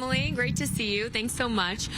Emily. Great to see you. Thanks so much.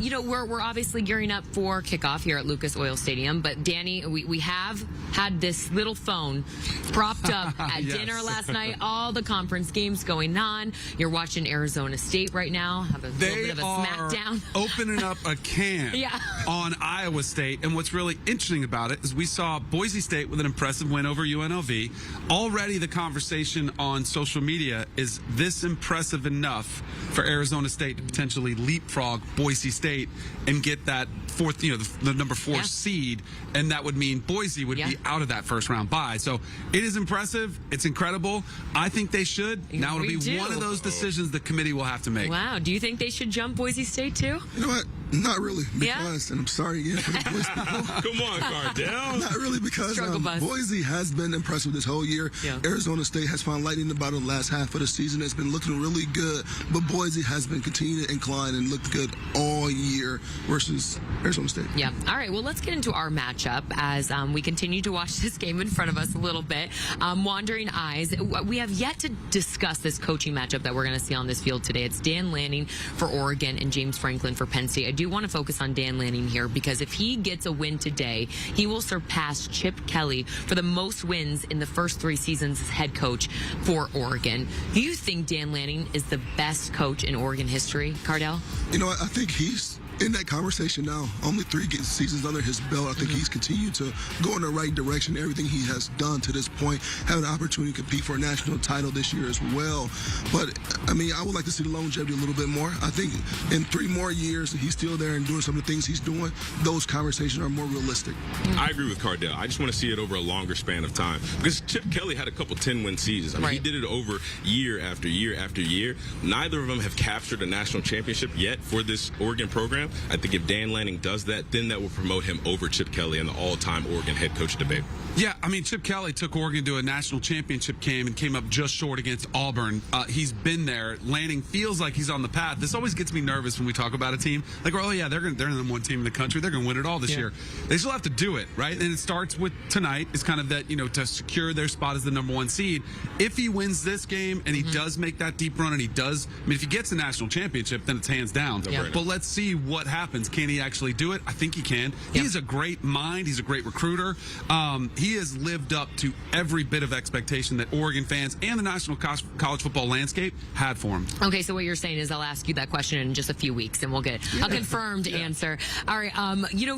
You know, we're obviously gearing up for kickoff here at Lucas Oil Stadium, but Danny, we have had this little phone propped up at Yes. dinner last night. All the conference games going on. You're watching Arizona State right now. Have a little bit of a smackdown. Opening up a can Yeah. on Iowa State. And what's really interesting about it is we saw Boise State with an impressive win over UNLV. Already the conversation on social media is this impressive enough for Arizona State to potentially leapfrog Boise State and get that fourth, the number 4 seed, and that would mean Boise would be out of that first round bye. So it is impressive. It's incredible. I think they should. Now it'll be one of those decisions the committee will have to make. Wow. Do you think they should jump Boise State too? You know what? Not really, because, and I'm sorry again for the Boise people. Come on, Cardell. Not really, because Boise has been impressive this whole year. Yeah. Arizona State has found lightning in the bottle the last half of the season. It's been looking really good, but Boise has been continuing to incline and looked good all year versus Arizona State. Yeah. All right. Well, let's get into our matchup as we continue to watch this game in front of us a little bit. Wandering eyes. We have yet to discuss this coaching matchup that we're going to see on this field today. It's Dan Lanning for Oregon and James Franklin for Penn State. I do want to focus on Dan Lanning here because if he gets a win today, he will surpass Chip Kelly for the most wins in the first 3 seasons as head coach for Oregon. Do you think Dan Lanning is the best coach in Oregon history, Cardell? You know what? I think he's in that conversation now. Only 3 seasons under his belt. I think he's continued to go in the right direction. Everything he has done to this point, have an opportunity to compete for a national title this year as well. But, I mean, I would like to see the longevity a little bit more. I think in 3 more years, he's still there and doing some of the things he's doing, those conversations are more realistic. I agree with Cardell. I just want to see it over a longer span of time. Because Chip Kelly had a couple 10-win seasons. I mean, he did it over year after year after year. Neither of them have captured a national championship yet for this Oregon program. I think if Dan Lanning does that, then that will promote him over Chip Kelly in the all-time Oregon head coach debate. Yeah, I mean, Chip Kelly took Oregon to a national championship game and came up just short against Auburn. He's been there. Lanning feels like he's on the path. This always gets me nervous when we talk about a team. Like, oh, yeah, they're the number 1 team in the country. They're going to win it all this year. They still have to do it, right? And it starts with tonight. It's kind of that, to secure their spot as the number 1 seed. If he wins this game and he does make that deep run and he does, I mean, if he gets a national championship, then it's hands down. But let's see what happens. Can he actually do it? I think he can. He's a great mind. He's a great recruiter. He has lived up to every bit of expectation that Oregon fans and the national college football landscape had for him. Okay, so what you're saying is I'll ask you that question in just a few weeks and we'll get a confirmed answer. All right,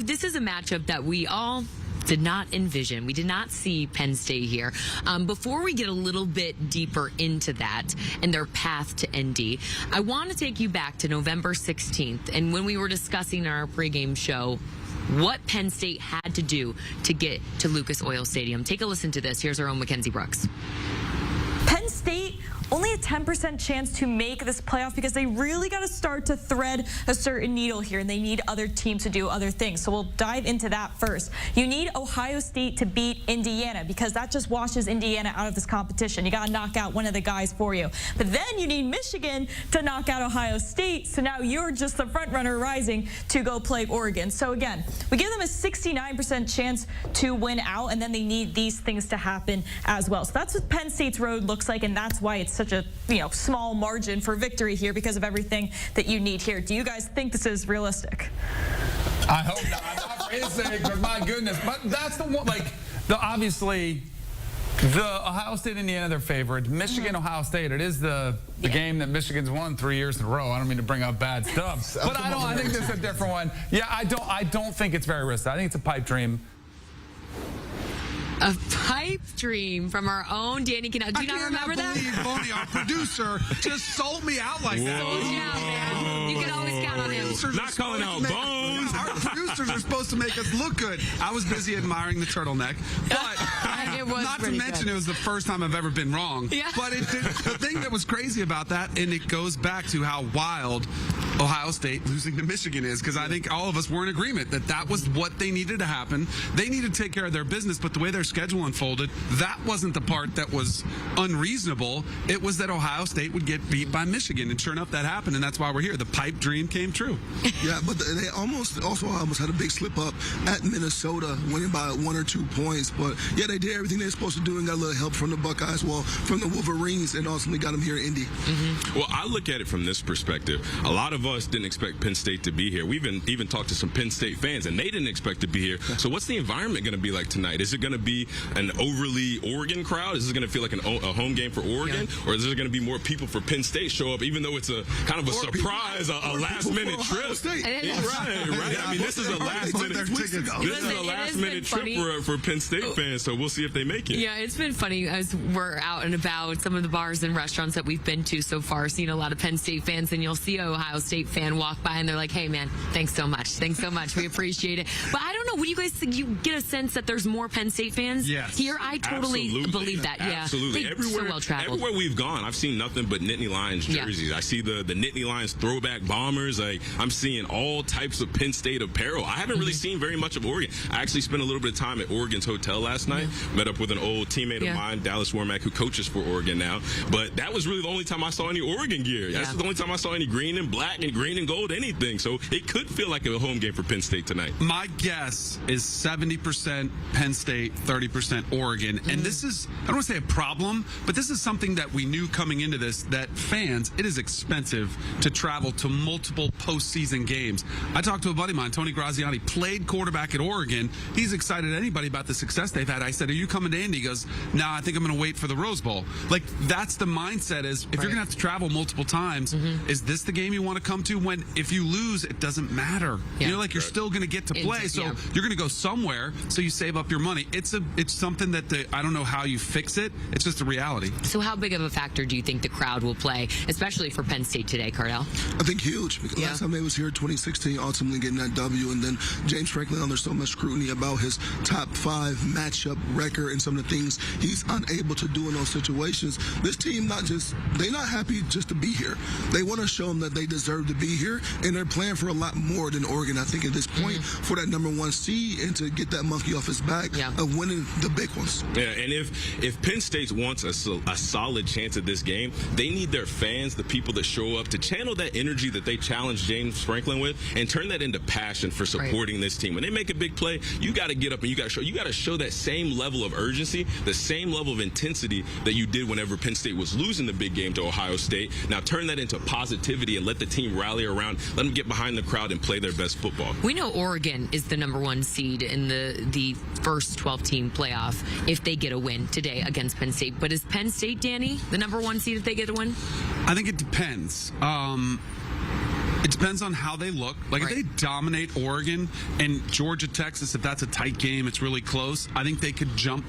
this is a matchup that we all did not envision. We did not see Penn State here. Before we get a little bit deeper into that and their path to ND, I want to take you back to November 16th and when we were discussing our pregame show what Penn State had to do to get to Lucas Oil Stadium. Take a listen to this. Here's our own Mackenzie Brooks. Penn State, only a 10% chance to make this playoff because they really got to start to thread a certain needle here, and they need other teams to do other things. So we'll dive into that first. You need Ohio State to beat Indiana because that just washes Indiana out of this competition. You got to knock out one of the guys for you. But then you need Michigan to knock out Ohio State, so now you're just the front runner rising to go play Oregon. So again, we give them a 69% chance to win out, and then they need these things to happen as well. So that's what Penn State's road looks like, and that's why it's such a small margin for victory here because of everything that you need here. Do you guys think this is realistic? I hope not. Not for his sake, but my goodness. But that's the one, obviously, the Ohio State, Indiana, they're favored. Michigan, Ohio State, it is the game that Michigan's won 3 years in a row. I don't mean to bring up bad stuff, but I think this is a different one. Yeah, I don't think it's very risky. I think it's a pipe dream. A pipe dream from our own Danny Canal. Do you not remember that? I cannot believe Boney, our producer, just sold me out like that. Sold you out, man. You can always count on him. Not calling out Bones. Our producers are supposed to make us look good. I was busy admiring the turtleneck, but not to mention it was the first time I've ever been wrong. Yeah. But the thing that was crazy about that, and it goes back to how wild Ohio State losing to Michigan is, because I think all of us were in agreement that that was what they needed to happen. They needed to take care of their business, but the way their schedule unfolded, that wasn't the part that was unreasonable. It was that Ohio State would get beat by Michigan, and sure enough, that happened, and that's why we're here. The pipe dream came true. Yeah, but they also almost had a big slip up at Minnesota, winning by 1 or 2 points. But yeah, they did everything they were supposed to do and got a little help from the Buckeyes, from the Wolverines, and ultimately got them here in Indy. Well, I look at it from this perspective. A lot of us didn't expect Penn State to be here. We've even talked to some Penn State fans, and they didn't expect to be here. So what's the environment going to be like tonight? Is it going to be an overly Oregon crowd? Is this going to feel like a home game for Oregon? Or is there going to be more people for Penn State show up, even though it's a kind of a surprise, a last-minute trip? Right. I mean, this is a last-minute trip for Penn State fans, so we'll see if they make it. Yeah, it's been funny as we're out and about, some of the bars and restaurants that we've been to so far, seen a lot of Penn State fans, and you'll see an Ohio State fan walk by and they're like, hey, man, thanks so much. We appreciate it. But I don't know, what do you guys think? You get a sense that there's more Penn State fans here? I totally believe that. Yeah, absolutely. Everywhere we've gone, I've seen nothing but Nittany Lions jerseys. I see the Nittany Lions throwback bombers. I'm seeing all types of Penn State apparel. I haven't really seen very much of Oregon. I actually spent a little bit of time at Oregon's hotel last night. Met up with an old teammate of mine, Dallas Wormack, who coaches for Oregon now. But that was really the only time I saw any Oregon gear. That's the only time I saw any green and black and green and gold, anything. So it could feel like a home game for Penn State tonight. My guess is 70% Penn State, 30% Oregon. And this is, I don't want to say a problem, but this is something that we knew coming into this, that fans, it is expensive to travel to multiple postseason games. I talked to a buddy of mine, Tony Graziani, played quarterback at Oregon. He's excited anybody about the success they've had. I said, are you coming to Indy? He goes, no, I think I'm going to wait for the Rose Bowl. Like, that's the mindset is, if you're going to have to travel multiple times, is this the game you want to come to? When if you lose, it doesn't matter. You're like, you're still going to get to play, so you're going to go somewhere, so you save up your money. It's something that I don't know how you fix it. It's just a reality. So how big of a factor do you think the crowd will play, especially for Penn State today, Cardell? I think huge. Because last time they was here, 2016, ultimately getting that W, and then James Franklin under so much scrutiny about his top 5 matchup record and some of the things he's unable to do in those situations. This team they're not happy just to be here. They want to show them that they deserve to be here, and they're playing for a lot more than Oregon, I think, at this point, for that #1 seed and to get that monkey off his back of winning the big ones. Yeah, and if Penn State wants a solid chance at this game, they need their fans, the people that show up, to channel that energy that they challenged James Franklin with and turn that into passion for supporting this team. When they make a big play, you got to get up and you got to show that same level of urgency, the same level of intensity that you did whenever Penn State was losing the big game to Ohio State. Now turn that into positivity and let the team rally around, let them get behind the crowd and play their best football. We know Oregon is the #1 seed in the first 12-team playoff if they get a win today against Penn State. But is Penn State, Danny, the #1 seed if they get a win? I think it depends. It depends on how they look. Like, if they dominate Oregon and Georgia, Texas, if that's a tight game, it's really close, I think they could jump,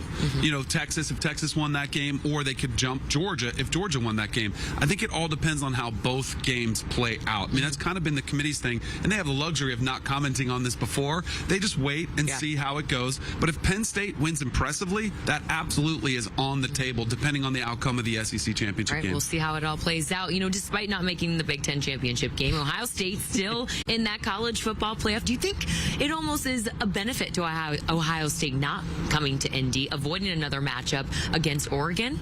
Texas if Texas won that game, or they could jump Georgia if Georgia won that game. I think it all depends on how both games play out. I mean, that's kind of been the committee's thing, and they have the luxury of not commenting on this before. They just wait and see how it goes. But if Penn State wins impressively, that absolutely is on the table, depending on the outcome of the SEC championship game. We'll see how it all plays out. Despite not making the Big Ten championship game, Ohio State still in that college football playoff. Do you think it almost is a benefit to Ohio State not coming to Indy, avoiding another matchup against Oregon?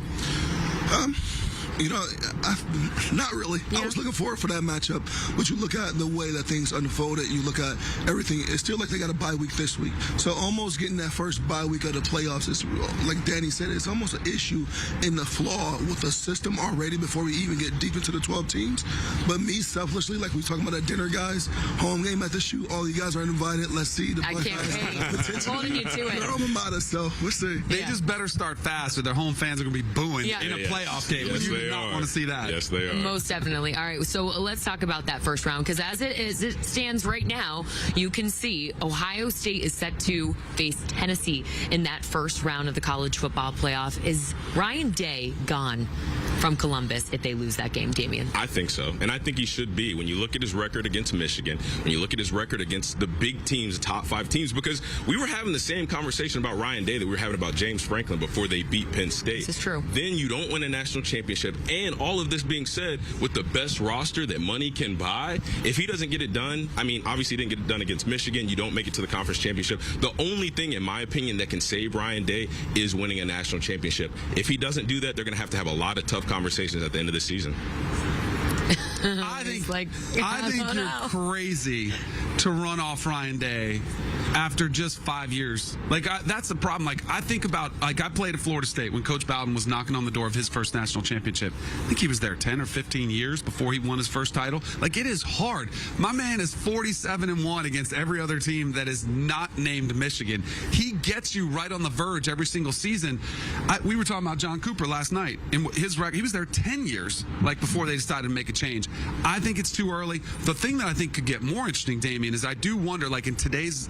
Not really. I was looking forward for that matchup, but you look at the way that things unfolded, you look at everything, it's still like they got a bye week this week. So almost getting that first bye week of the playoffs is, like Danny said, it's almost an issue in the flaw with the system already before we even get deep into the 12 teams. But me, selfishly, like we were talking about at dinner, guys, home game at the shoe, all you guys are invited. Let's see. I can't wait. Holding you to it. They're alma mater, so we'll see. They just better start fast or their home fans are going to be booing in a playoff game. Yes, You do not want to see that. Yes, they are. Most definitely. All right, so let's talk about that first round, because as it stands right now, you can see Ohio State is set to face Tennessee in that first round of the college football playoff. Is Ryan Day gone from Columbus if they lose that game, Damian? I think so, and I think he should be. When you look at his record against Michigan, when you look at his record against the big teams, the top 5 teams, because we were having the same conversation about Ryan Day that we were having about James Franklin before they beat Penn State. This is true. Then you don't win a national championship, and all of this being said, with the best roster that money can buy, if he doesn't get it done, I mean, obviously he didn't get it done against Michigan, you don't make it to the conference championship. The only thing, in my opinion, that can save Ryan Day is winning a national championship. If he doesn't do that, they're going to have a lot of tough conversations at the end of the season. I think don't you're know. crazy to run off Ryan Day after just 5 years. That's the problem. I think about, I played at Florida State when Coach Bowden was knocking on the door of his first national championship. I think he was there 10 or 15 years before he won his first title. It is hard. My man is 47-1 against every other team that is not named Michigan. He gets you right on the verge every single season. We were talking about John Cooper last night. In his record, he was there 10 years, before they decided to make a change. I think it's too early. The thing that I think could get more interesting, Damien, is I do wonder, in today's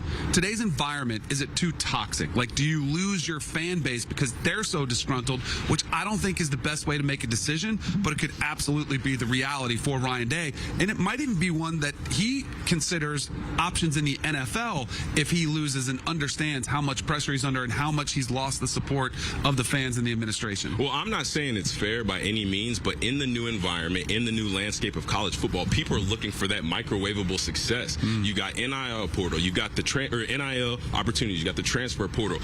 environment, is it too toxic? Do you lose your fan base because they're so disgruntled, which I don't think is the best way to make a decision, but it could absolutely be the reality for Ryan Day. And it might even be one that he considers options in the NFL if he loses and understands how much pressure he's under and how much he's lost the support of the fans and the administration. Well, I'm not saying it's fair by any means, but in the new environment, in the new landscape of college football, people are looking for that microwavable success. You got NIL portal, you got the NIL opportunities, you got the transfer portal.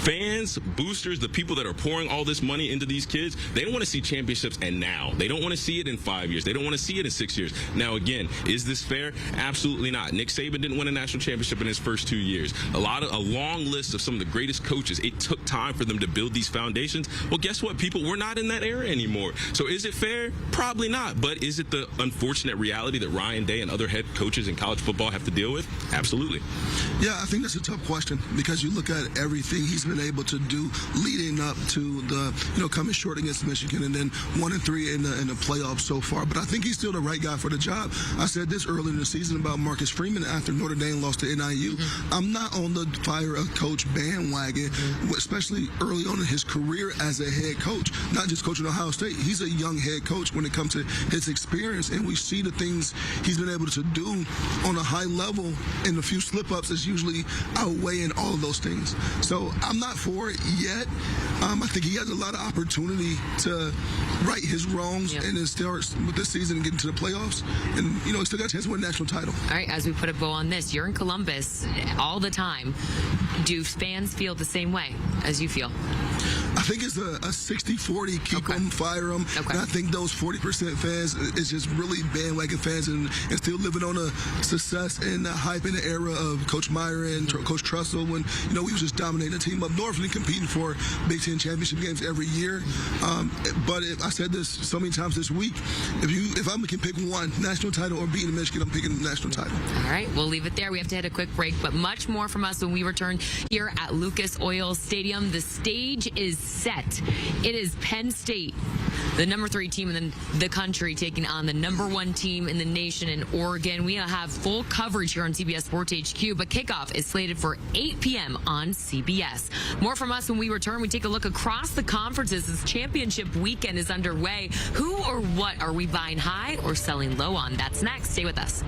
Fans, boosters, the people that are pouring all this money into these kids, they don't want to see championships and now. They don't want to see it in 5 years. They don't want to see it in 6 years. Now, again, is this fair? Absolutely not. Nick Saban didn't win a national championship in his first 2 years. A long list of some of the greatest coaches. It took time for them to build these foundations. Well, guess what, people? We're not in that era anymore. So is it fair? Probably not. But is it the unfortunate reality that Ryan Day and other head coaches in college football have to deal with? Absolutely. Yeah, I think that's a tough question because you look at everything he's been able to do leading up to the, coming short against Michigan and then 1-3 in the playoffs so far. But I think he's still the right guy for the job. I said this earlier in the season about Marcus Freeman after Notre Dame lost to NIU. I'm not on the fire of coach bandwagon, especially early on in his career as a head coach, not just coaching Ohio State. He's a young head coach when it comes to his experience, and we see the things he's been able to do on a high level, and a few slip-ups is usually outweighing all of those things. So I'm not for it yet. I think he has a lot of opportunity to right his wrongs and then start with this season and get into the playoffs. And, he still got a chance to win a national title. All right, as we put a bow on this, you're in Columbus all the time. Do fans feel the same way as you feel? I think it's a 60-40, keep them, fire them. And I think those 40% fans is just really bandwagon fans and still living on the success and the hype in the era of Coach Meyer and Coach Trussell when, we was just dominating the team up north and competing for Big Ten championship games every year. But I said this so many times this week, if I can pick one, national title or beating Michigan, I'm picking the national title. All right, we'll leave it there. We have to hit a quick break, but much more from us when we return here at Lucas Oil Stadium. The stage is set. It is Penn State, the number 3 team in the country, taking on the number 1 team in the nation in Oregon. We have full coverage here on CBS Sports HQ, but kickoff is slated for 8 p.m. on CBS. More from us when we return. We take a look across the conferences as championship weekend is underway. Who or what are we buying high or selling low on? That's next. Stay with us.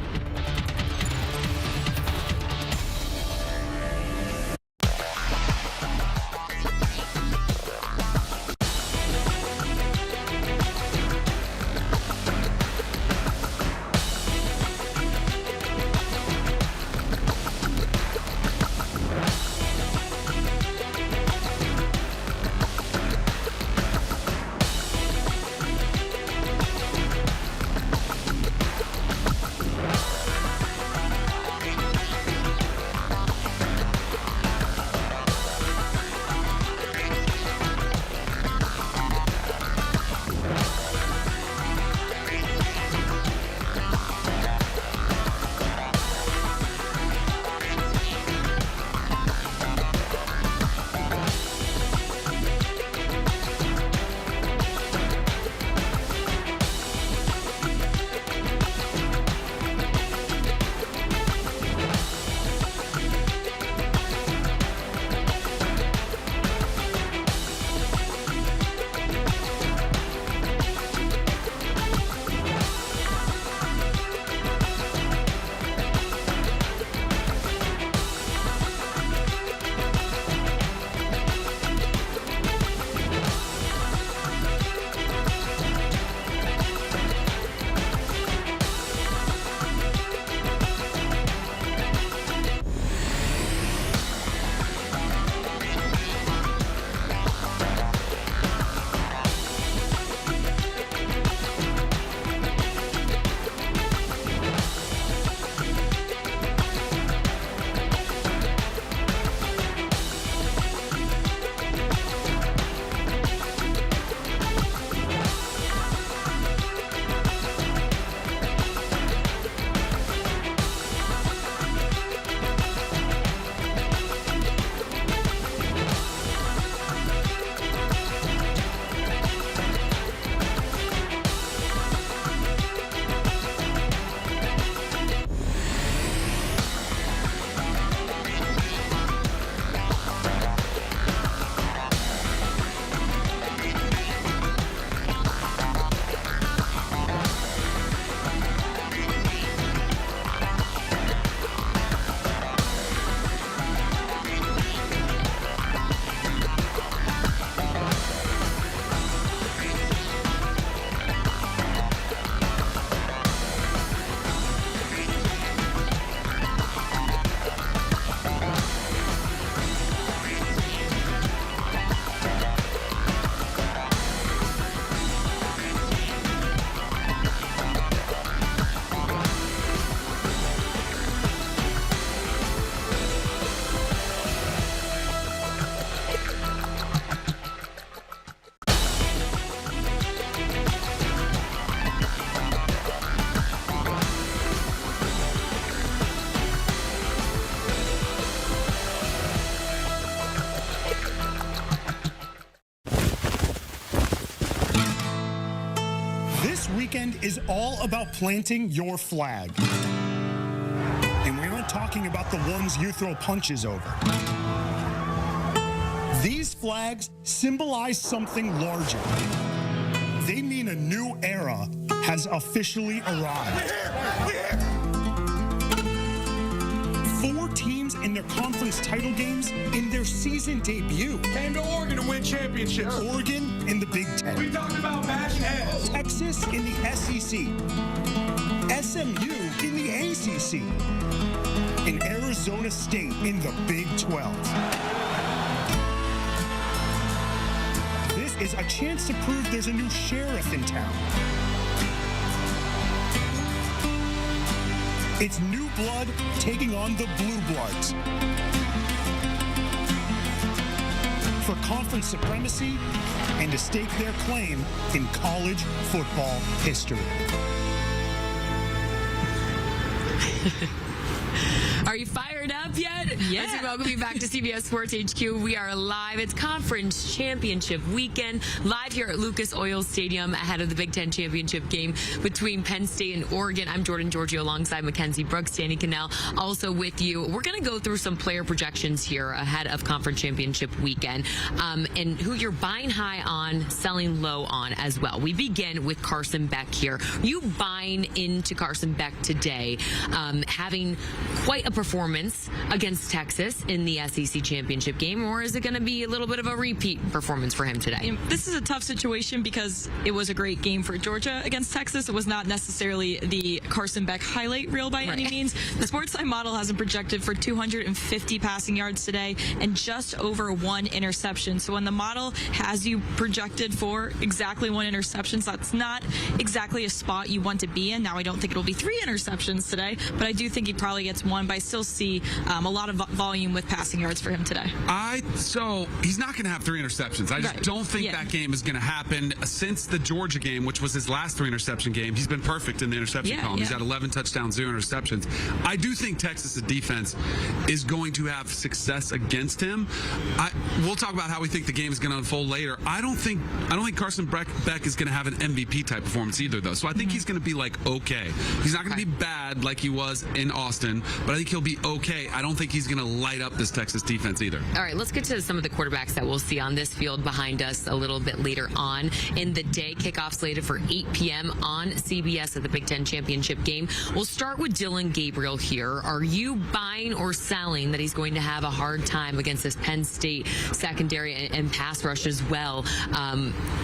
is all about planting your flag. And we aren't talking about the ones you throw punches over. These flags symbolize something larger. They mean a new era has officially arrived. Four teams in their conference title games in their season debut. Came to Oregon to win championships. Oregon in the Big Ten. We talked about bashing heads. Texas in the SEC. SMU in the ACC. And Arizona State in the Big 12. This is a chance to prove there's a new sheriff in town. It's new blood taking on the blue bloods for conference supremacy and to stake their claim in college football history. Are you fired up yet? Yeah. Let's welcome you back to CBS Sports HQ. We are live. It's Conference Championship Weekend, live here at Lucas Oil Stadium ahead of the Big Ten Championship game between Penn State and Oregon. I'm Jordan Giorgio alongside Mackenzie Brooks, Danny Cannell, also with you. We're going to go through some player projections here ahead of Conference Championship Weekend and who you're buying high on, selling low on as well. We begin with Carson Beck here. Are you buying into Carson Beck today, having quite a performance against Texas in the SEC championship game, or is it going to be a little bit of a repeat performance for him today? This is a tough situation because it was a great game for Georgia against Texas. It was not necessarily the Carson Beck highlight reel by any means. The Sportsline model has him projected for 250 passing yards today and just over 1 interception. So when the model has you projected for exactly 1 interception, so that's not exactly a spot you want to be in. Now, I don't think it'll be 3 interceptions today, but I do think he probably gets 1, but I still see a lot of volume with passing yards for him today. So he's not going to have 3 interceptions. I just don't think that game is going to happen. Since the Georgia game, which was his last 3 interception game, he's been perfect in the interception column. He's had 11 touchdowns, 0 interceptions. I do think Texas's defense is going to have success against him. We'll talk about how we think the game is going to unfold later. I don't think Carson Beck is going to have an MVP type performance either, though. So I think he's going to be like okay. He's not going to be bad like he was in Austin, but I think he'll be okay. I don't think he's going to light up this Texas defense either. All right, let's get to some of the quarterbacks that we'll see on this field behind us a little bit later on in the day. Kickoff slated for 8 p.m. on CBS at the Big Ten Championship game. We'll start with Dillon Gabriel here. Are you buying or selling that he's going to have a hard time against this Penn State secondary and pass rush as well,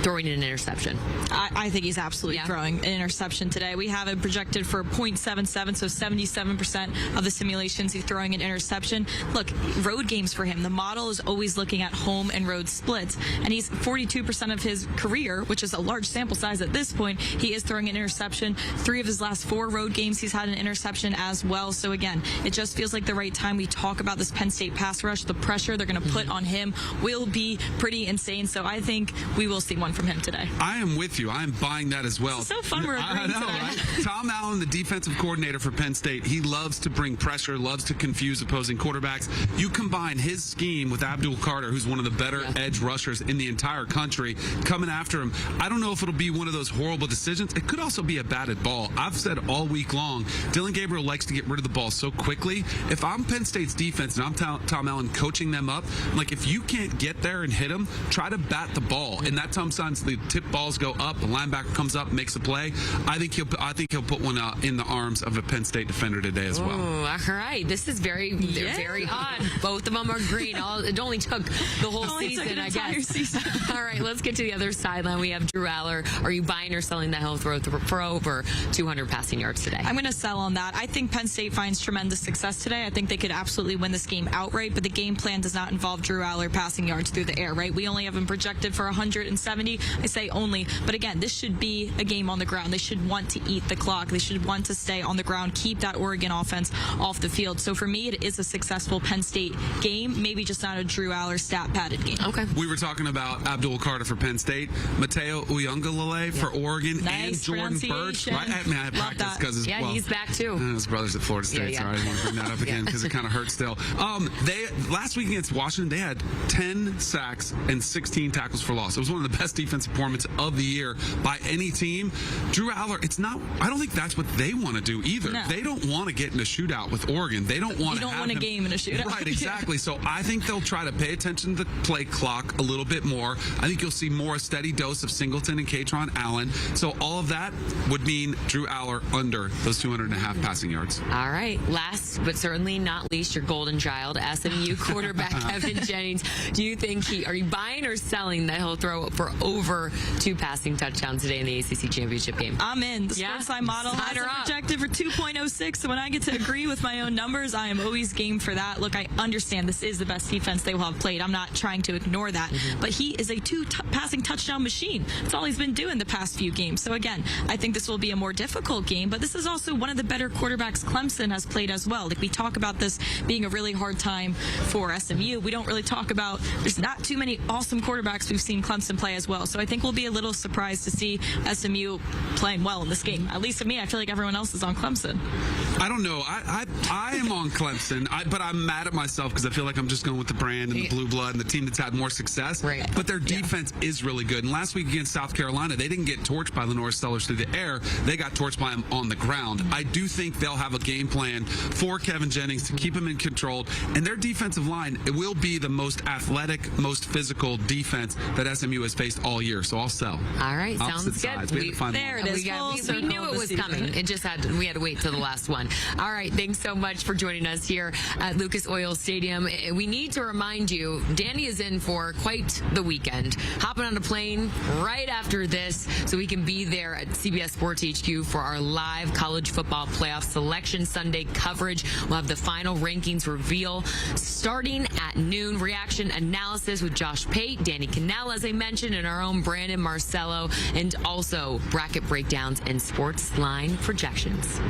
throwing an interception? I think he's absolutely throwing an interception today. We have it projected for 0.77, so 77% of the simulations he's throwing an interception. Look, road games for him. The model is always looking at home and road splits, and he's 42% of his career, which is a large sample size at this point. He is throwing an interception. 3 of his last 4 road games, he's had an interception as well. So again, it just feels like the right time we talk about this Penn State pass rush. The pressure they're going to put on him will be pretty insane. So I think we will see one from him today. I am with you. I am buying that as well. It's so fun we're agreeing today. Right? Tom Allen, the defensive coordinator for Penn State, he loves to bring pressure, loves to confuse opposing quarterbacks. You combine his scheme with Abdul Carter, who's one of the better edge rushers in the entire country, coming after him. I don't know if it'll be one of those horrible decisions. It could also be a batted ball. I've said all week long, Dillon Gabriel likes to get rid of the ball so quickly. If I'm Penn State's defense and I'm Tom Allen coaching them up, like if you can't get there and hit him, try to bat the ball. And that sometimes the tip balls go up, the linebacker comes up, makes a play. I think he'll put one in the arms of a Penn State defender today as well. Ooh, all right. This is very odd. Both of them are green. It only took the whole season, I guess. All right, let's get to the other sideline. We have Drew Aller. Are you buying or selling that he'll throw for over 200 passing yards today? I'm going to sell on that. I think Penn State finds tremendous success today. I think they could absolutely win this game outright, but the game plan does not involve Drew Aller passing yards through the air, right? We only have him projected for 170. I say only, but again, this should be a game on the ground. They should want to eat the clock. They should want to stay on the ground, keep that Oregon offense off the field. So for me, it is a success successful Penn State game, maybe just not a Drew Aller stat-padded game. Okay. We were talking about Abdul Carter for Penn State, Mateo Uyunglele for Oregon, Nice and Jordan Birch. pronunciation. Right? I mean, I Love practiced that. because Yeah, he's back too. his brother's at Florida State, Yeah. so I didn't want to bring that up again because it kind of hurts still. They last week against Washington, they had 10 sacks and 16 tackles for loss. It was one of the best defensive performances of the year by any team. Drew Aller, it's not. I don't think that's what they want to do either. No. They don't want to get in a shootout with Oregon. They don't want You to. don't want a game in a shootout. Right, exactly. So I think they'll try to pay attention to the play clock a little bit more. I think you'll see more a steady dose of Singleton and Katron Allen. So all of that would mean Drew Aller under those 200.5 passing yards. All right. Last but certainly not least, your golden child, SMU quarterback Kevin Jennings. Do you think are you buying or selling that he'll throw for over 2 passing touchdowns today in the ACC championship game? I'm in. The Yeah? Sportsline model Sign has her it up. projected for 2.06. So when I get to agree with my own numbers, I am always game for that. Look, I understand this is the best defense they will have played. I'm not trying to ignore that. But he is a passing touchdown machine. That's all he's been doing the past few games. So again, I think this will be a more difficult game, but this is also one of the better quarterbacks Clemson has played as well. Like, we talk about this being a really hard time for SMU. We don't really talk about, there's not too many awesome quarterbacks we've seen Clemson play as well. So I think we'll be a little surprised to see SMU playing well in this game. At least for me, I feel like everyone else is on Clemson. I don't know. I am on Clemson, but I'm mad at myself because I feel like I'm just going with the brand and the blue blood and the team that's had more success. Right. But their defense is really good. And last week against South Carolina, they didn't get torched by the Norris Stellars through the air. They got torched by them on the ground. I do think they'll have a game plan for Kevin Jennings to keep him in control. And their defensive line, it will be the most athletic, most physical defense that SMU has faced all year. So I'll sell. All right, Opposite sounds sides. good. We had to find there one. it is. We Full knew circle it of the was season. coming. We had to wait till the last one. All right, thanks so much for joining us here at Lucas Oil Stadium. We need to remind you, Danny is in for quite the weekend. Hopping on a plane right after this so we can be there at CBS Sports HQ for our live college football playoff selection Sunday coverage. We'll have the final rankings reveal starting at noon. Reaction analysis with Josh Pate, Danny Cannell, as I mentioned, and our own Brandon Marcello, and also bracket breakdowns and sports line projections.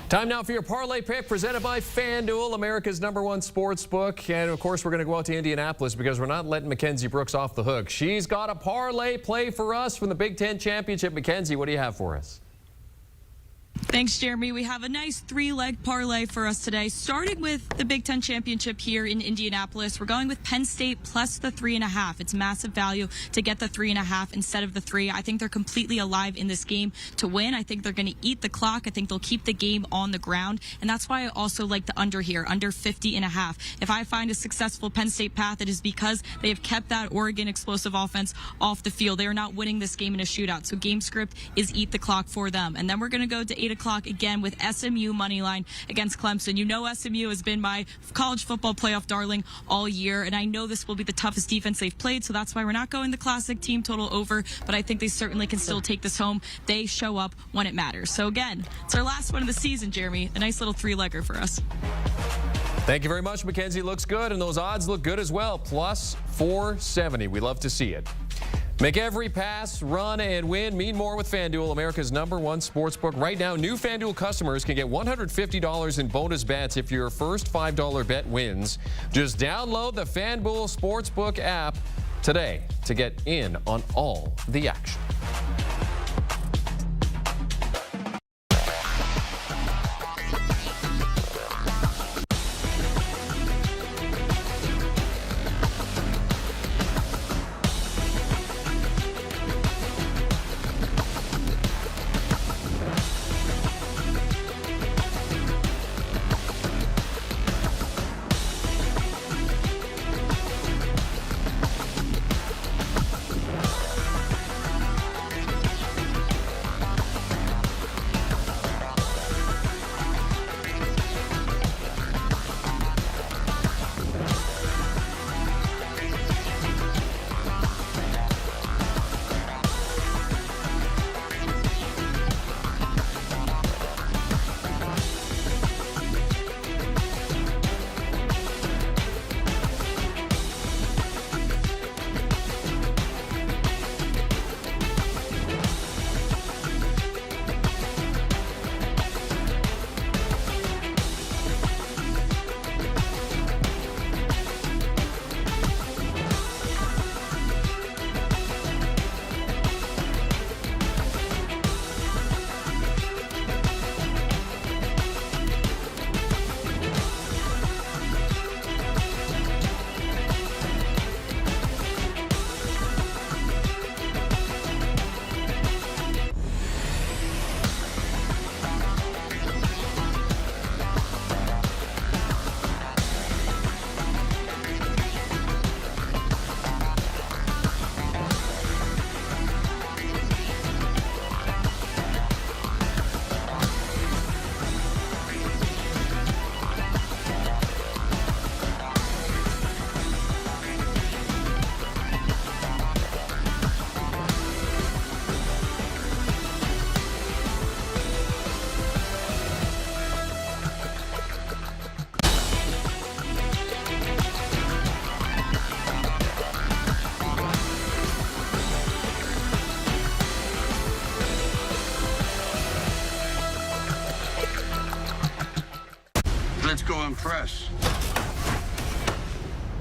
Time now for your parlay pick presented by FanDuel, America's #1 sports book. And of course, we're going to go out to Indianapolis because we're not letting Mackenzie Brooks off the hook. She's got a parlay play for us from the Big Ten Championship. Mackenzie, what do you have for us? Thanks, Jeremy. We have a nice 3-leg parlay for us today, starting with the Big Ten Championship here in Indianapolis. We're going with Penn State plus the 3.5. It's massive value to get the 3.5 instead of the 3. I think they're completely alive in this game to win. I think they're going to eat the clock. I think they'll keep the game on the ground. And that's why I also like the under here, under 50.5. If I find a successful Penn State path, it is because they have kept that Oregon explosive offense off the field. They are not winning this game in a shootout. So game script is eat the clock for them. And then we're going to go to 8 o'clock again with SMU money line against Clemson. You know SMU has been my college football playoff darling all year, and I know this will be the toughest defense they've played, so that's why we're not going the classic team total over, but I think they certainly can still take this home. They show up when it matters. So again, it's our last one of the season, Jeremy. A nice little 3-legger for us. Thank you very much, Mackenzie. Looks good, and those odds look good as well. Plus 470. We love to see it. Make every pass, run, and win mean more with FanDuel, America's #1 sportsbook. Right now, new FanDuel customers can get $150 in bonus bets if your first $5 bet wins. Just download the FanDuel Sportsbook app today to get in on all the action. Let's go impress.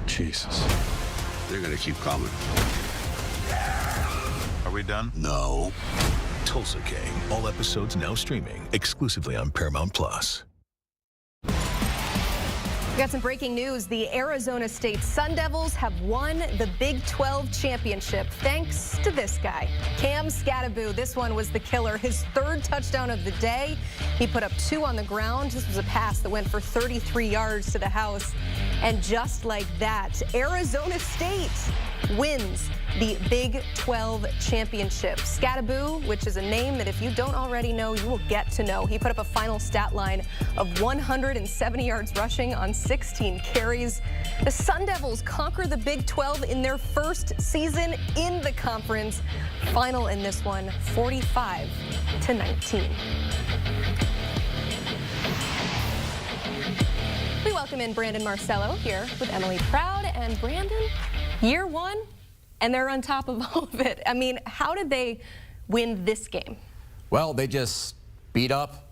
Jesus. They're gonna keep coming. Are we done? No. Tulsa King. All episodes now streaming exclusively on Paramount Plus. We got some breaking news. The Arizona State Sun Devils have won the Big 12 championship thanks to this guy, Cam Skattebo. This one was the killer. His 3rd touchdown of the day. He put up 2 on the ground. This was a pass that went for 33 yards to the house. And just like that, Arizona State wins the Big 12 championship. Skattebo, which is a name that if you don't already know, you will get to know. He put up a final stat line of 170 yards rushing on 16 carries. The Sun Devils conquer the Big 12 in their first season in the conference. Final in this one, 45-19. We welcome in Brandon Marcello here with Emily Proud. And Brandon, year 1, and they're on top of all of it. I mean, how did they win this game? Well, they just beat up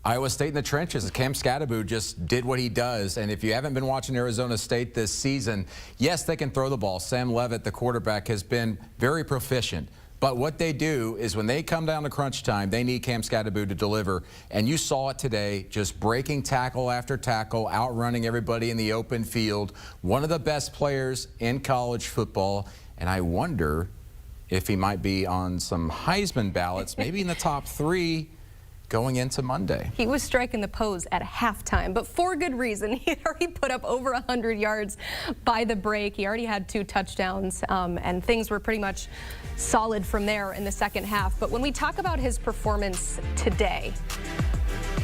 Iowa State in the trenches. Cam Skattebo just did what he does. And if you haven't been watching Arizona State this season, yes, they can throw the ball. Sam Leavitt, the quarterback, has been very proficient. But what they do is when they come down to crunch time, they need Cam Skattebo to deliver. And you saw it today, just breaking tackle after tackle, outrunning everybody in the open field. One of the best players in college football. And I wonder if he might be on some Heisman ballots, maybe in the top 3 going into Monday. He was striking the pose at halftime, but for good reason. He had already put up over 100 yards by the break. He already had 2 touchdowns, and things were pretty much solid from there in the second half. But when we talk about his performance today,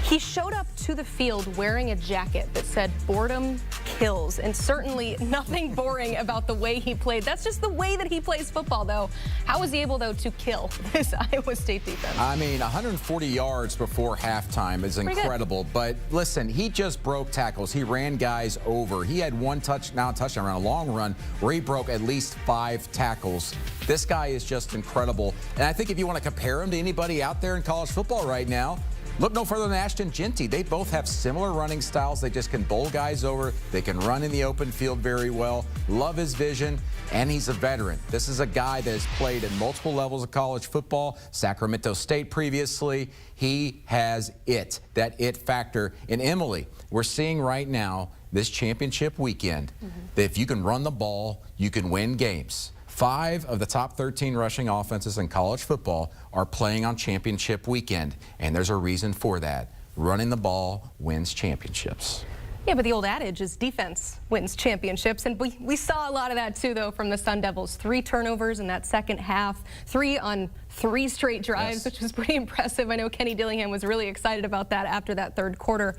he showed up to the field wearing a jacket that said boredom kills, and certainly nothing boring about the way he played. That's just the way that he plays football, though. How was he able, though, to kill this Iowa State defense? I mean, 140 yards before halftime is incredible. But listen, he just broke tackles. He ran guys over. He had one touchdown run, a long run, where he broke at least 5 tackles. This guy is just incredible. And I think if you want to compare him to anybody out there in college football right now, look no further than Ashton Genty. They both have similar running styles. They just can bowl guys over. They can run in the open field very well. Love his vision, and he's a veteran. This is a guy that has played at multiple levels of college football, Sacramento State previously. He has that it factor. And Emily, we're seeing right now, this championship weekend, that if you can run the ball, you can win games. 5 of the top 13 rushing offenses in college football are playing on championship weekend, and there's a reason for that. Running the ball wins championships. Yeah, but the old adage is defense wins championships, and we saw a lot of that too, though, from the Sun Devils. 3 turnovers in that second half, 3 on 3 straight drives, which was pretty impressive. I know Kenny Dillingham was really excited about that after that third quarter.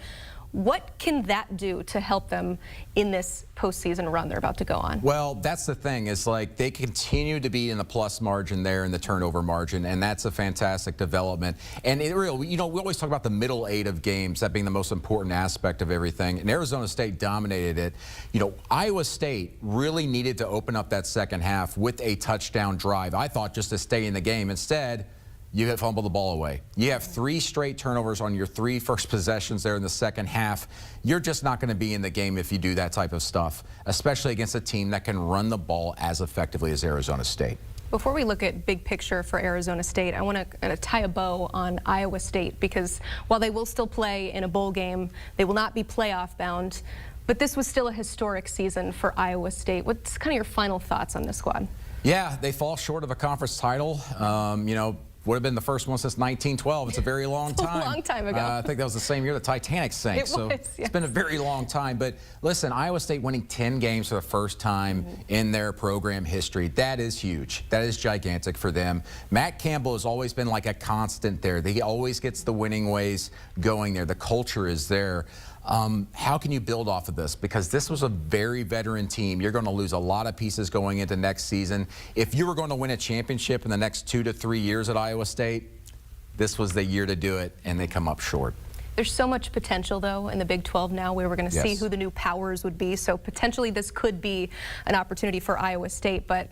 What can that do to help them in this postseason run they're about to go on? Well, that's the thing. Is like they continue to be in the plus margin there in the turnover margin, and that's a fantastic development. And it really, you know, we always talk about the middle 8 of games, that being the most important aspect of everything. And Arizona State dominated it. You know, Iowa State really needed to open up that second half with a touchdown drive, I thought, just to stay in the game. Instead, you have fumbled the ball away. You have 3 straight turnovers on your 3 first possessions there in the second half. You're just not going to be in the game if you do that type of stuff, especially against a team that can run the ball as effectively as Arizona State. Before we look at big picture for Arizona State, I want to tie a bow on Iowa State, because while they will still play in a bowl game, they will not be playoff bound. But this was still a historic season for Iowa State. What's kind of your final thoughts on this squad? Yeah, they fall short of a conference title. You know, would have been the first one since 1912. It's a very long time. A long time ago. I think that was the same year the Titanic sank. So it's been a very long time. But listen, Iowa State winning 10 games for the first time in their program history, that is huge. That is gigantic for them. Matt Campbell has always been like a constant there. He always gets the winning ways going there. The culture is there. How can you build off of this? Because this was a very veteran team. You're going to lose a lot of pieces going into next season. If you were going to win a championship in the next 2 to 3 years at Iowa State, this was the year to do it, and they come up short. There's so much potential, though, in the Big 12 now, where we're going to see who the new powers would be. So potentially this could be an opportunity for Iowa State. But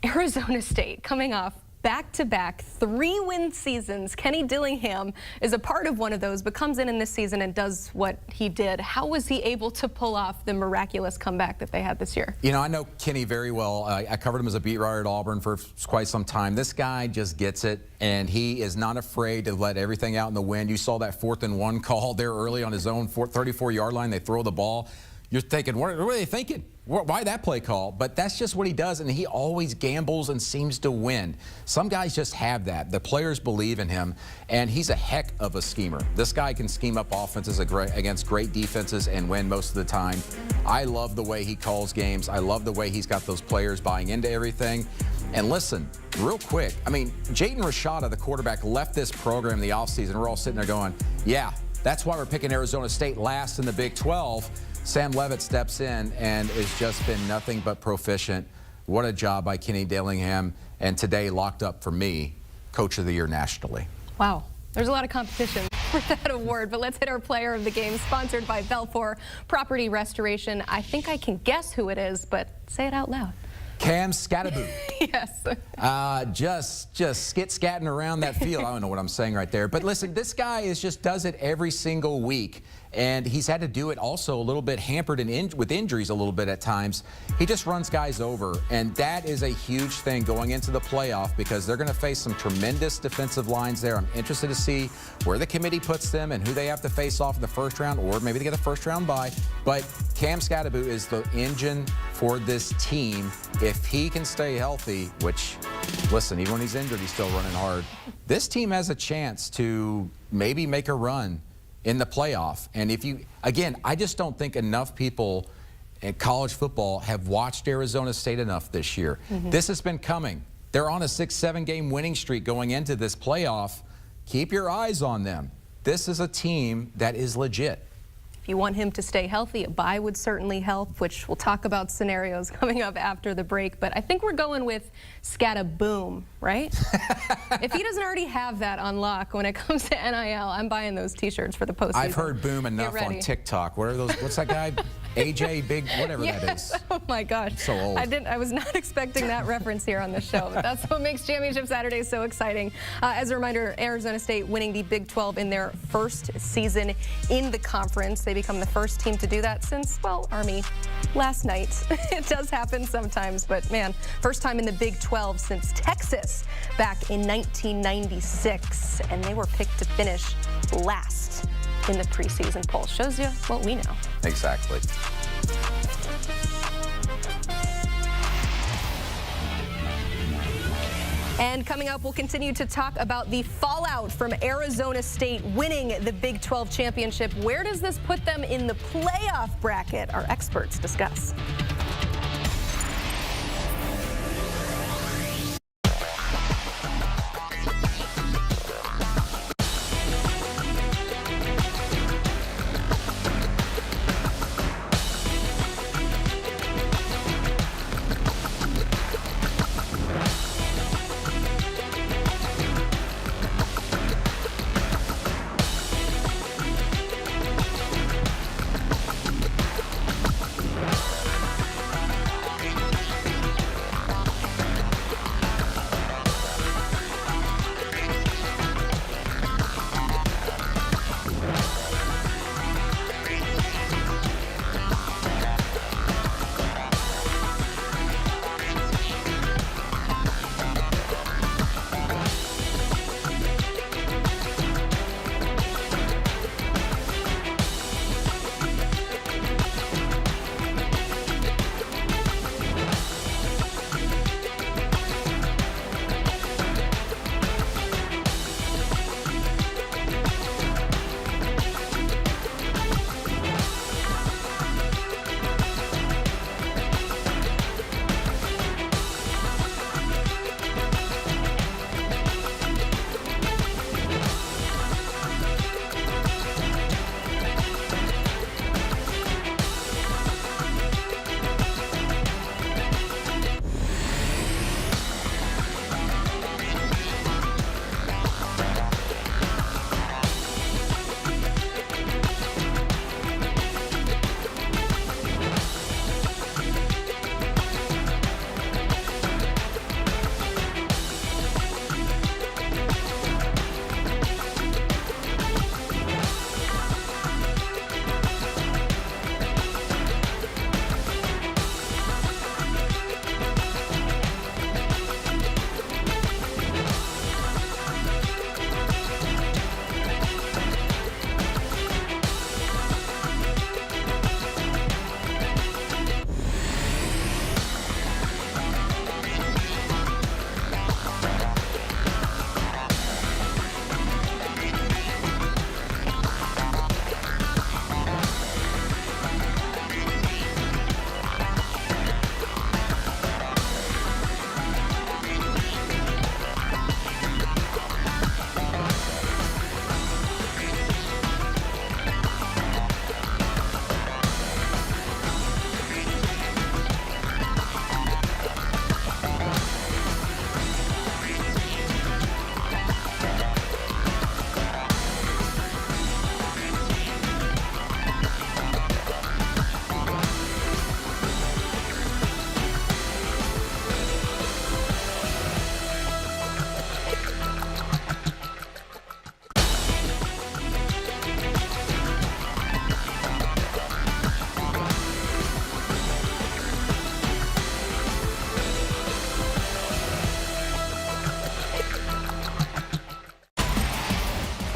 Arizona State coming off back-to-back 3-win seasons. Kenny Dillingham is a part of one of those, but comes in this season and does what he did. How was he able to pull off the miraculous comeback that they had this year? You know, I know Kenny very well. I covered him as a beat writer at Auburn for quite some time. This guy just gets it, and he is not afraid to let everything out in the wind. You saw that 4th and 1 call there early on his own 34-yard line. They throw the ball. You're thinking, what are they thinking? Why that play call? But that's just what he does, and he always gambles and seems to win. Some guys just have that. The players believe in him, and he's a heck of a schemer. This guy can scheme up offenses against great defenses and win most of the time. I love the way he calls games. I love the way he's got those players buying into everything. And listen, real quick, I mean, Jayden Rashada, the quarterback, left this program in the offseason. We're all sitting there going, yeah, that's why we're picking Arizona State last in the Big 12. Sam Leavitt steps in and has just been nothing but proficient. What a job by Kenny Dillingham, and today locked up for me, Coach of the Year nationally. Wow. There's a lot of competition for that award, but let's hit our player of the game, sponsored by Belfour Property Restoration. I think I can guess who it is, but say it out loud. Cam Skattebo. Yes. Just scatting around that field. I don't know what I'm saying right there. But listen, this guy does it every single week. And he's had to do it also a little bit hampered with injuries a little bit at times. He just runs guys over. And that is a huge thing going into the playoff because they're going to face some tremendous defensive lines there. I'm interested to see where the committee puts them and who they have to face off in the first round, or maybe they get a first round bye. But Cam Skattebo is the engine for this team. If he can stay healthy, which, listen, even when he's injured, he's still running hard. This team has a chance to maybe make a run in the playoff. And again, I just don't think enough people in college football have watched Arizona State enough this year. This has been coming. They're on a 6-7 game winning streak going into this playoff. Keep your eyes on them. This is a team that is legit. If you want him to stay healthy, a bye would certainly help, which we'll talk about scenarios coming up after the break. But I think we're going with Skattaboom, right? If he doesn't already have that on lock when it comes to NIL, I'm buying those T-shirts for the postseason. I've heard boom enough on TikTok. What are those? What's that guy? AJ Big, whatever that is. Oh my gosh. So old. I was not expecting that reference here on the show, but that's what makes Championship Saturday so exciting. As a reminder, Arizona State winning the Big 12 in their first season in the conference. They become the first team to do that since, well, Army last night. It does happen sometimes, but man, first time in the Big 12 since Texas back in 1996, and they were picked to finish last in the preseason poll. Shows you what we know. Exactly. And coming up, we'll continue to talk about the fallout from Arizona State winning the Big 12 championship. Where does this put them in the playoff bracket? Our experts discuss.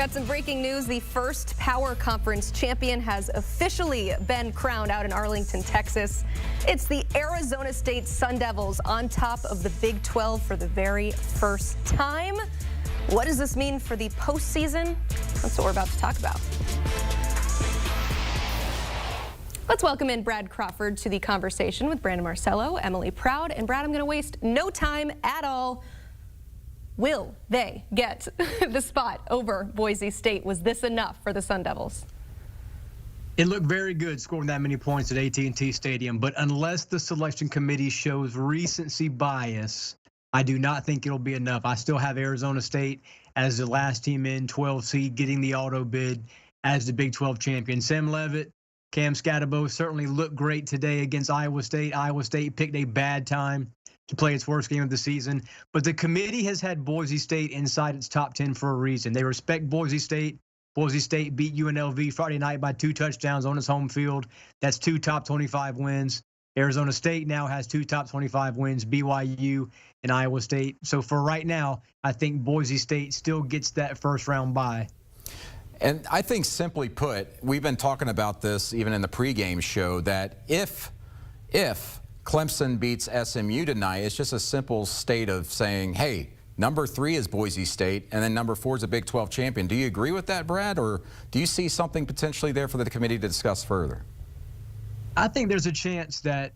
Got some breaking news. The first Power Conference champion has officially been crowned out in Arlington, Texas. It's the Arizona State Sun Devils on top of the Big 12 for the very first time. What does this mean for the postseason? That's what we're about to talk about. Let's welcome in Brad Crawford to the conversation with Brandon Marcello, Emily Proud, and Brad, I'm going to waste no time at all. Will they get the spot over Boise State? Was this enough for the Sun Devils? It looked very good scoring that many points at AT&T Stadium, but unless the selection committee shows recency bias, I do not think it'll be enough. I still have Arizona State as the last team in, 12 seed, getting the auto bid as the Big 12 champion. Sam Leavitt, Cam Skattebo certainly looked great today against Iowa State. Iowa State picked a bad time to play its worst game of the season, but the committee has had Boise State inside its top 10 for a reason. They respect Boise State. Boise State beat UNLV Friday night by 2 touchdowns on its home field. That's 2 top 25 wins. Arizona State now has 2 top 25 wins, BYU and Iowa State. So for right now, I think Boise State still gets that first round bye. And I think, simply put, we've been talking about this even in the pregame show, that if Clemson beats SMU tonight, it's just a simple state of saying, hey, number 3 is Boise State, and then number 4 is a Big 12 champion. Do you agree with that, Brad, or do you see something potentially there for the committee to discuss further? I think there's a chance that,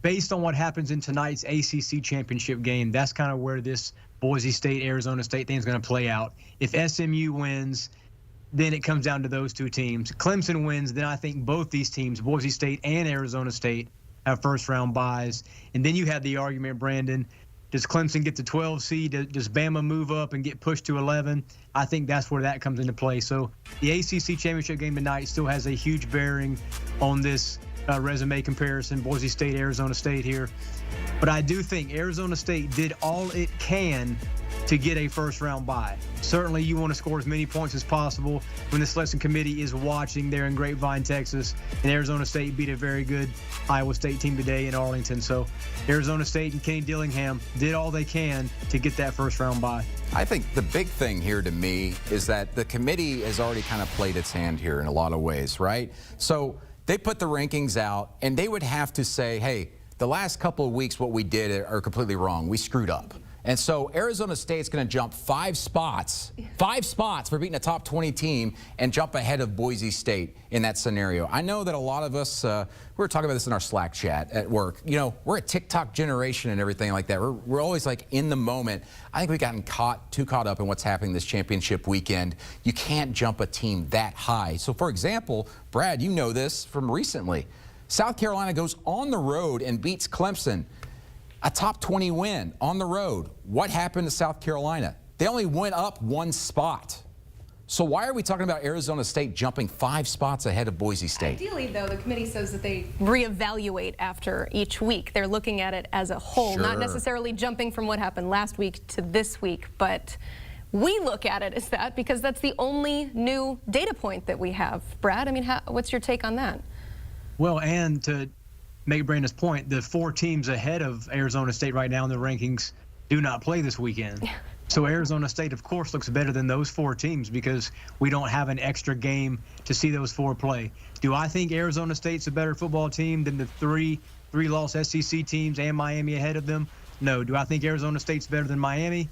based on what happens in tonight's ACC championship game, that's kind of where this Boise State-Arizona State thing is going to play out. If SMU wins, then it comes down to those 2 teams. Clemson wins, then I think both these teams, Boise State and Arizona State, have first-round buys. And then you have the argument, Brandon, does Clemson get the 12 seed? Does Bama move up and get pushed to 11? I think that's where that comes into play. So the ACC championship game tonight still has a huge bearing on this resume comparison, Boise State, Arizona State here. But I do think Arizona State did all it can to get a first-round bye. Certainly you want to score as many points as possible when the selection committee is watching there in Grapevine, Texas, and Arizona State beat a very good Iowa State team today in Arlington. So Arizona State and Kenny Dillingham did all they can to get that first-round bye. I think the big thing here to me is that the committee has already kind of played its hand here in a lot of ways, right? So they put the rankings out, and they would have to say, hey, the last couple of weeks what we did are completely wrong. We screwed up. And so Arizona State's going to jump 5 spots for beating a top 20 team and jump ahead of Boise State in that scenario. I know that a lot of us, we were talking about this in our Slack chat at work. You know, we're a TikTok generation and everything like that. We're always like in the moment. I think we've gotten too caught up in what's happening this championship weekend. You can't jump a team that high. So, for example, Brad, you know this from recently. South Carolina goes on the road and beats Clemson. A top 20 win on the road. What happened to South Carolina? They only went up 1 spot. So why are we talking about Arizona State jumping 5 spots ahead of Boise State? Ideally, though, the committee says that they reevaluate after each week. They're looking at it as a whole, not necessarily jumping from what happened last week to this week, but we look at it as that because that's the only new data point that we have. Brad, I mean, what's your take on that? Well, and to make Brandon's point, the 4 teams ahead of Arizona State right now in the rankings do not play this weekend. So Arizona State, of course, looks better than those 4 teams because we don't have an extra game to see those 4 play. Do I think Arizona State's a better football team than the three-loss SEC teams and Miami ahead of them? No. Do I think Arizona State's better than Miami?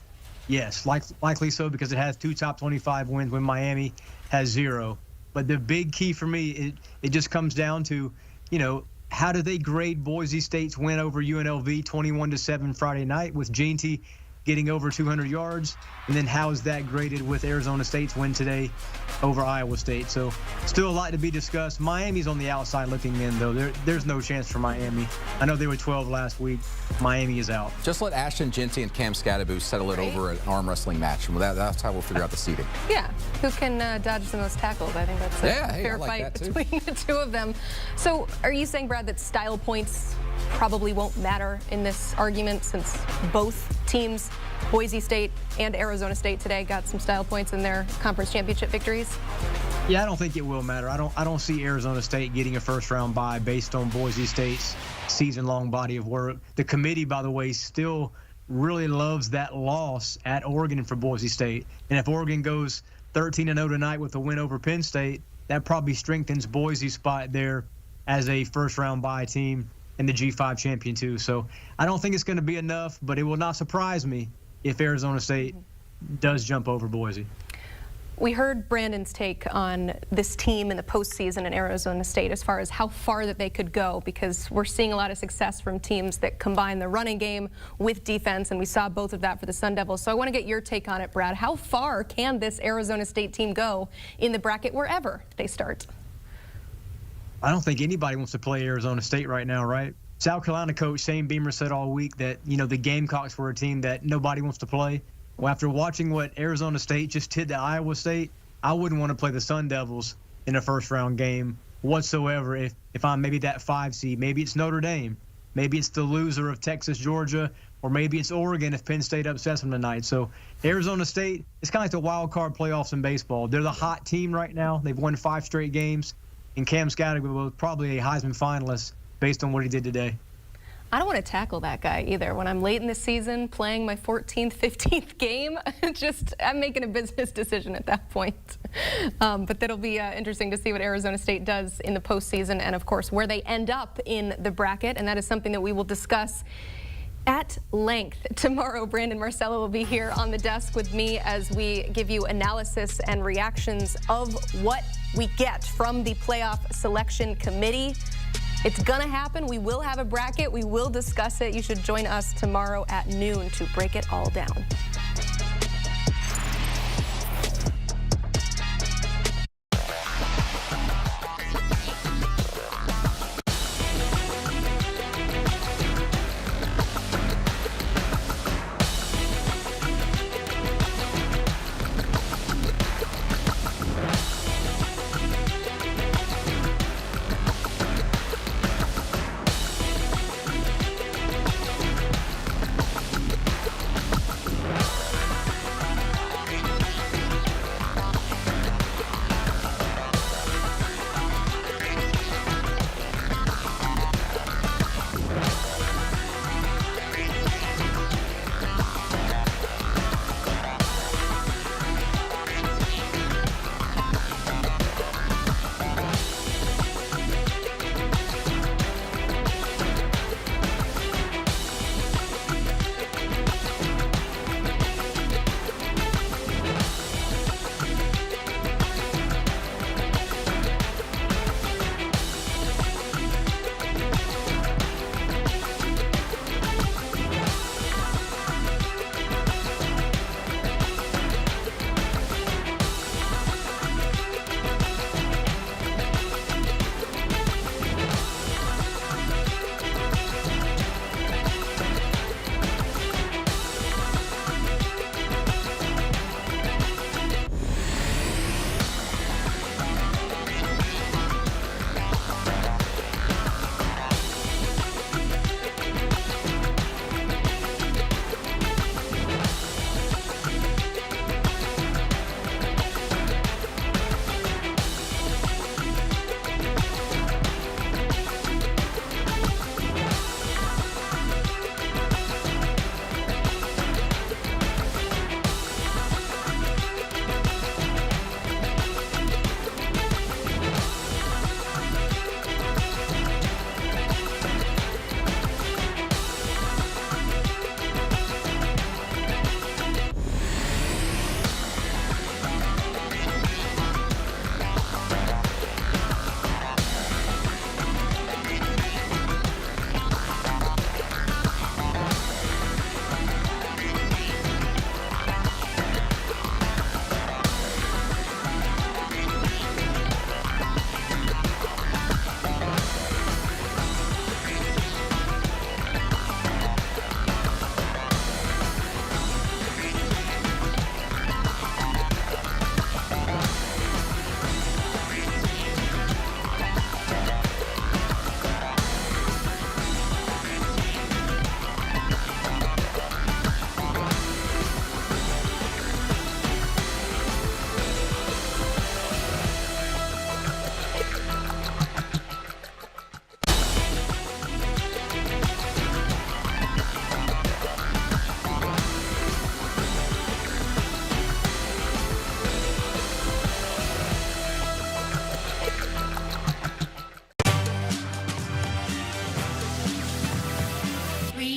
Yes, likely so because it has 2 top 25 wins when Miami has 0. But the big key for me, it just comes down to, you know, how do they grade Boise State's win over UNLV 21-7 Friday night with Jeanty getting over 200 yards? And then how is that graded with Arizona State's win today over Iowa State? So still a lot to be discussed. Miami's on the outside looking in, though. There's no chance for Miami. I know they were 12 last week. Miami is out. Just let Ashton Jeanty and Cam Skattebo settle it over an arm wrestling match. And that's how we'll figure out the seeding. Yeah. Who can dodge the most tackles? I think that's a fair fight between the 2 of them. So are you saying, Brad, that style points probably won't matter in this argument since both teams, Boise State and Arizona State today, got some style points in their conference championship victories? Yeah, I don't think it will matter. I don't see Arizona State getting a first-round bye based on Boise State's season-long body of work. The committee, by the way, still really loves that loss at Oregon for Boise State. And if Oregon goes 13-0 tonight with a win over Penn State, that probably strengthens Boise's spot there as a first-round bye team in the G5 champion too. So I don't think it's going to be enough, but it will not surprise me if Arizona State does jump over Boise. We heard Brandon's take on this team in the postseason in Arizona State as far as how far that they could go, because we're seeing a lot of success from teams that combine the running game with defense, and we saw both of that for the Sun Devils. So I want to get your take on it, Brad. How far can this Arizona State team go in the bracket wherever they start? I don't think anybody wants to play Arizona State right now, right? South Carolina coach Shane Beamer said all week that, the Gamecocks were a team that nobody wants to play. Well, after watching what Arizona State just did to Iowa State, I wouldn't want to play the Sun Devils in a first-round game whatsoever if I'm maybe that 5 seed. Maybe it's Notre Dame. Maybe it's the loser of Texas, Georgia, or maybe it's Oregon if Penn State upsets them tonight. So Arizona State, it's kind of like the wild card playoffs in baseball. They're the hot team right now. They've won 5 straight games, and Cam Skattebo was probably a Heisman finalist based on what he did today. I don't want to tackle that guy either. When I'm late in the season playing my 14th, 15th game, I'm making a business decision at that point. But that'll be interesting to see what Arizona State does in the postseason and, of course, where they end up in the bracket. And that is something that we will discuss at length tomorrow. Brandon Marcello will be here on the desk with me as we give you analysis and reactions of what we get from the playoff selection committee. It's gonna happen. We will have a bracket. We will discuss it. You should join us tomorrow at noon to break it all down.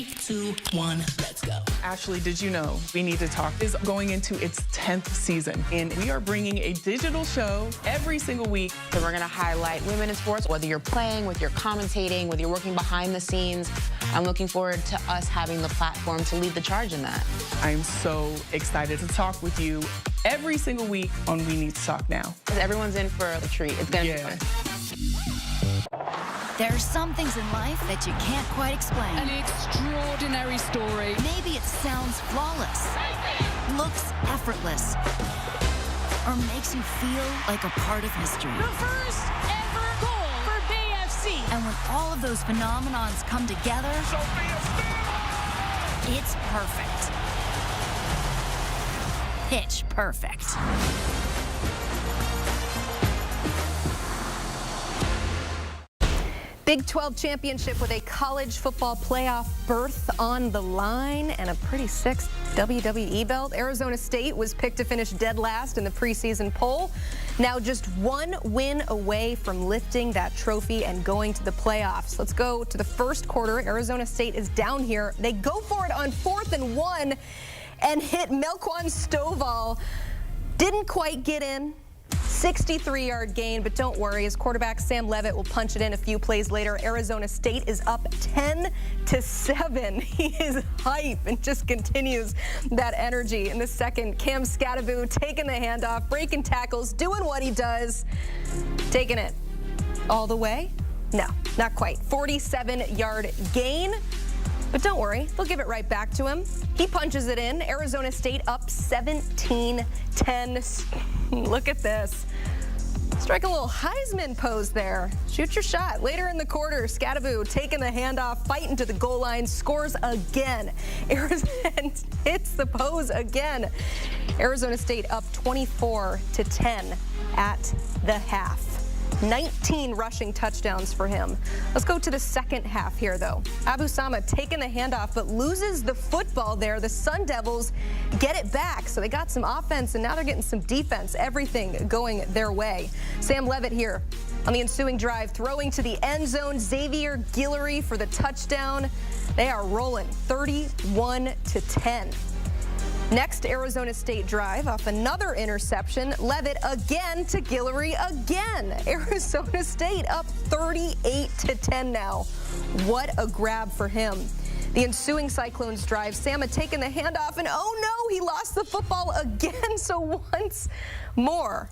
3, 2, 1, let's go. Ashley, did you know We Need to Talk is going into its 10th season, and we are bringing a digital show every single week. So we're going to highlight women in sports, whether you're playing, whether you're commentating, whether you're working behind the scenes. I'm looking forward to us having the platform to lead the charge in that. I'm so excited to talk with you every single week on We Need to Talk now. Everyone's in for a treat. It's going to be fun. There are some things in life that you can't quite explain. An extraordinary story. Maybe it sounds flawless, looks effortless, or makes you feel like a part of history. The first ever goal for BFC. And when all of those phenomenons come together, it's perfect. Pitch perfect. Big 12 championship with a college football playoff berth on the line and a pretty sick WWE belt. Arizona State was picked to finish dead last in the preseason poll. Now just one win away from lifting that trophy and going to the playoffs. Let's go to the first quarter. Arizona State is down here. They go for it on 4th and 1 and hit Melquan Stovall. Didn't quite get in. 63-yard gain, but don't worry, his quarterback Sam Leavitt will punch it in a few plays later. Arizona State is up 10-7. He is hype and just continues that energy. In the second, Cam Skattebo taking the handoff, breaking tackles, doing what he does, taking it all the way. No, not quite. 47-yard gain. But don't worry, they'll give it right back to him. He punches it in. Arizona State up 17-10. Look at this. Strike a little Heisman pose there. Shoot your shot. Later in the quarter, Skattebo taking the handoff, fighting to the goal line, scores again. Arizona hits the pose again. Arizona State up 24-10 at the half. 19 rushing touchdowns for him. Let's go to the second half here, though. Abu Sama taking the handoff, but loses the football there. The Sun Devils get it back, so they got some offense, and now they're getting some defense. Everything going their way. Sam Leavitt here on the ensuing drive, throwing to the end zone. Xavier Guillory for the touchdown. They are rolling 31-10. Next, Arizona State drive off another interception. Leavitt again to Guillory again. Arizona State up 38-10 now. What a grab for him. The ensuing Cyclones drive, Sama taking the handoff, and oh no, he lost the football again. So once more,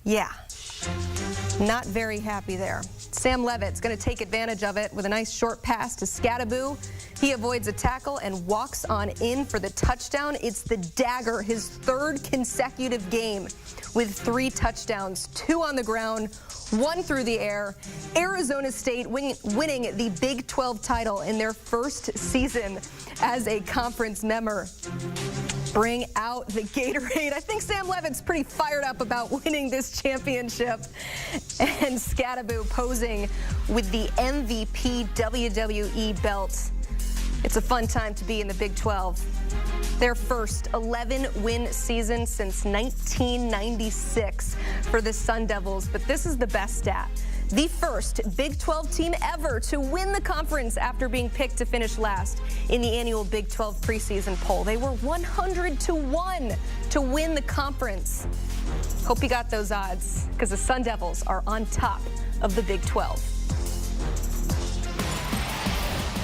yeah, not very happy there. Sam Leavitt's going to take advantage of it with a nice short pass to Skattebo. He avoids a tackle and walks on in for the touchdown. It's the dagger, his third consecutive game with 3 touchdowns, 2 on the ground, 1 through the air. Arizona State winning the Big 12 title in their first season as a conference member. Bring out the Gatorade. I think Sam Leavitt's pretty fired up about winning this championship. And Skattebo posing with the MVP WWE belt. It's a fun time to be in the Big 12. Their first 11-win season since 1996 for the Sun Devils. But this is the best stat. The first Big 12 team ever to win the conference after being picked to finish last in the annual Big 12 preseason poll. They were 100-1 to win the conference. Hope you got those odds, because the Sun Devils are on top of the Big 12.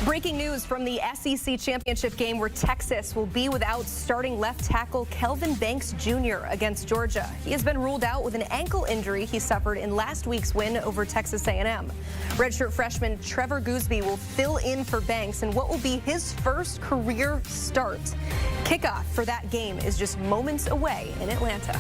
Breaking news from the SEC championship game, where Texas will be without starting left tackle Kelvin Banks Jr. against Georgia. He has been ruled out with an ankle injury he suffered in last week's win over Texas A&M. Redshirt freshman Trevor Gooseby will fill in for Banks in what will be his first career start. Kickoff for that game is just moments away in Atlanta.